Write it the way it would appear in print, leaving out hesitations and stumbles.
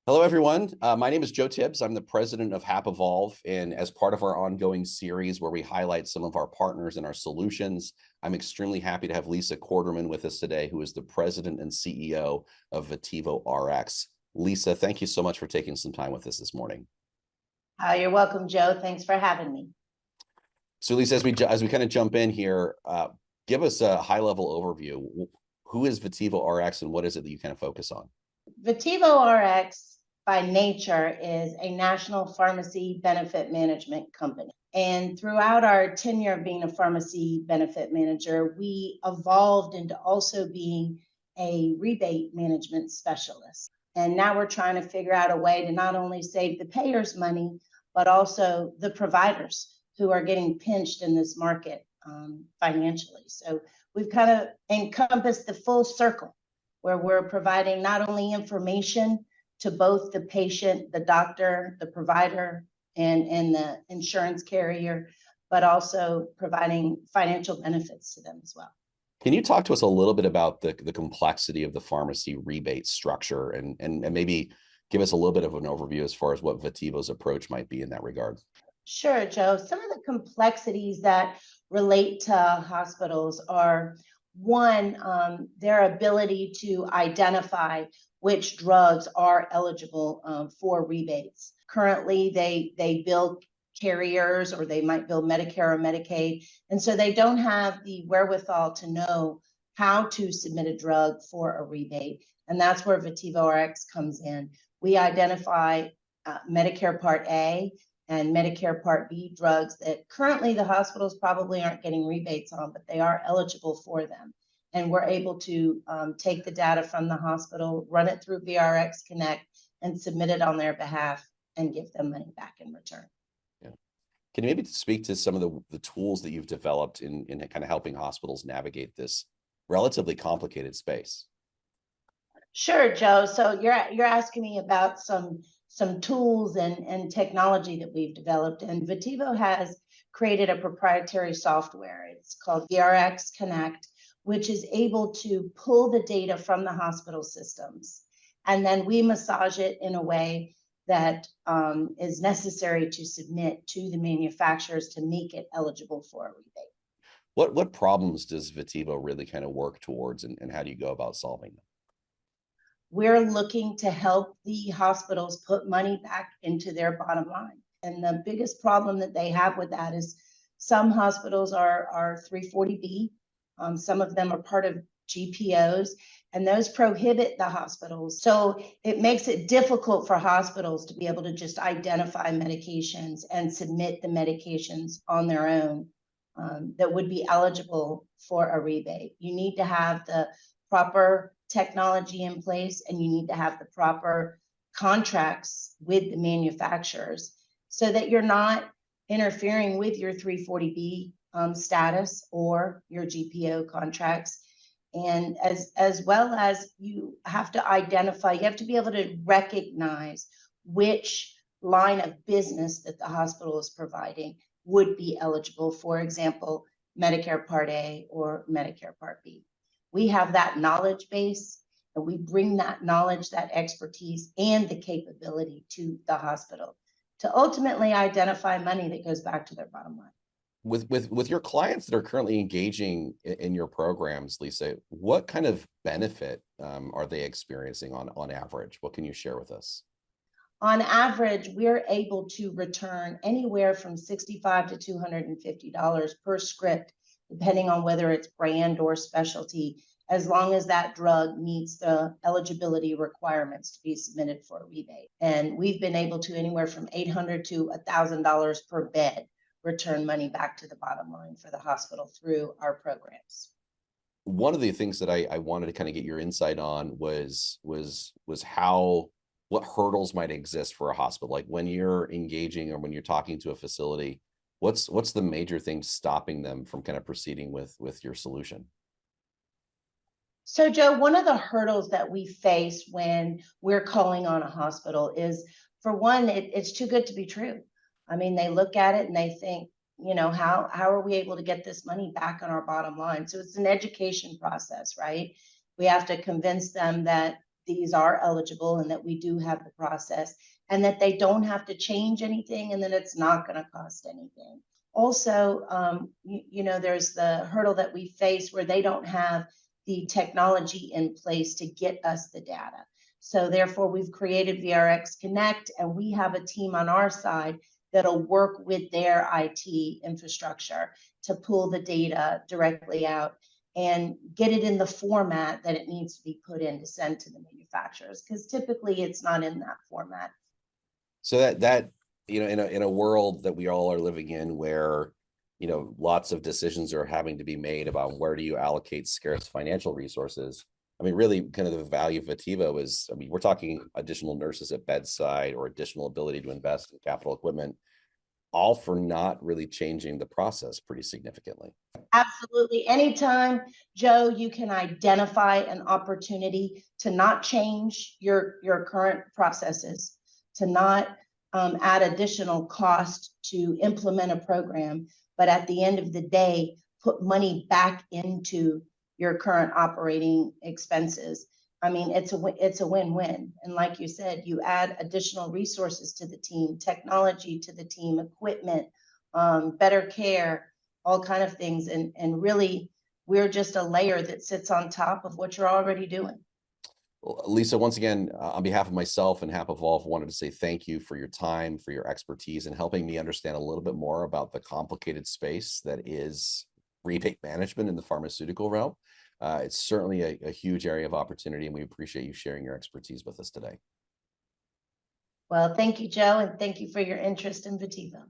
Hello, everyone. My name is Joe Tibbs. I'm the president of HAPevolve, and as part of our ongoing series where we highlight some of our partners and our solutions, I'm extremely happy to have Lisa Quarterman with us today, who is the president and CEO of VativoRx. Lisa, thank you so much for taking some time with us this morning. You're welcome, Joe. Thanks for having me. So, Lisa, as we kind of jump in here, give us a high-level overview. Who is VativoRx, and what is it that you kind of focus on? VativoRx, by nature, is a national pharmacy benefit management company. And throughout our tenure of being a pharmacy benefit manager, we evolved into also being a rebate management specialist. And now we're trying to figure out a way to not only save the payers money, but also the providers who are getting pinched in this market financially. So we've kind of encompassed the full circle, where we're providing not only information to both the patient, the doctor, the provider, and the insurance carrier, but also providing financial benefits to them as well. Can you talk to us a little bit about the complexity of the pharmacy rebate structure and maybe give us a little bit of an overview as far as what Vativo's approach might be in that regard? Sure, Joe. Some of the complexities that relate to hospitals are, one, their ability to identify which drugs are eligible for rebates. Currently, they bill carriers, or they might bill Medicare or Medicaid, and so they don't have the wherewithal to know how to submit a drug for a rebate, and that's where VativoRx comes in. We identify Medicare Part A and Medicare Part B drugs that currently the hospitals probably aren't getting rebates on, but they are eligible for them. And we're able to take the data from the hospital, run it through VRX Connect, and submit it on their behalf and give them money back in return. Yeah. Can you maybe speak to some of the tools that you've developed in kind of helping hospitals navigate this relatively complicated space? Sure, Joe. So you're asking me about some tools and technology that we've developed, and Vativo has created a proprietary software. It's called VRX Connect, which is able to pull the data from the hospital systems, and then we massage it in a way that is necessary to submit to the manufacturers to make it eligible for a rebate. What problems does Vativo really kind of work towards, and how do you go about solving them? We're looking to help the hospitals put money back into their bottom line. And the biggest problem that they have with that is some hospitals are 340B, some of them are part of GPOs, and those prohibit the hospitals. So it makes it difficult for hospitals to be able to just identify medications and submit the medications on their own that would be eligible for a rebate. You need to have the proper technology in place, and you need to have the proper contracts with the manufacturers so that you're not interfering with your 340B status or your GPO contracts. And as well as you have to identify, you have to be able to recognize which line of business that the hospital is providing would be eligible, for example, Medicare Part A or Medicare Part B. We have that knowledge base, and we bring that knowledge, that expertise, and the capability to the hospital to ultimately identify money that goes back to their bottom line. With your clients that are currently engaging in your programs, Lisa, what kind of benefit are they experiencing on average? What can you share with us? On average, we're able to return anywhere from $65 to $250 per script, depending on whether it's brand or specialty, as long as that drug meets the eligibility requirements to be submitted for a rebate. And we've been able to anywhere from $800 to $1,000 per bed return money back to the bottom line for the hospital through our programs. One of the things that I wanted to kind of get your insight on was what hurdles might exist for a hospital. Like when you're engaging or when you're talking to a facility, what's the major thing stopping them from kind of proceeding with your solution? So, Joe, one of the hurdles that we face when we're calling on a hospital is, for one, it's too good to be true. I mean, they look at it and they think, how are we able to get this money back on our bottom line? So it's an education process, right? We have to convince them that these are eligible and that we do have the process, and that they don't have to change anything, and that it's not going to cost anything. Also, there's the hurdle that we face where they don't have the technology in place to get us the data. So therefore, we've created VRX Connect, and we have a team on our side that'll work with their IT infrastructure to pull the data directly out and get it in the format that it needs to be put in to send to the manufacturers, because typically it's not in that format. So that in a world that we all are living in, where lots of decisions are having to be made about where do you allocate scarce financial resources. I mean, really, kind of the value of Vativo is, I mean, we're talking additional nurses at bedside or additional ability to invest in capital equipment, all for not really changing the process pretty significantly. Absolutely. Anytime, Joe, you can identify an opportunity to not change your current processes, to not add additional cost to implement a program, but at the end of the day, put money back into your current operating expenses. I mean, it's a win-win. And like you said, you add additional resources to the team, technology to the team, equipment, better care, all kind of things. And really, we're just a layer that sits on top of what you're already doing. Well, Lisa, once again, on behalf of myself and HAPevolve, wanted to say thank you for your time, for your expertise, and helping me understand a little bit more about the complicated space that is rebate management in the pharmaceutical realm. It's certainly a huge area of opportunity, and we appreciate you sharing your expertise with us today. Well, thank you, Joe, and thank you for your interest in Vativo.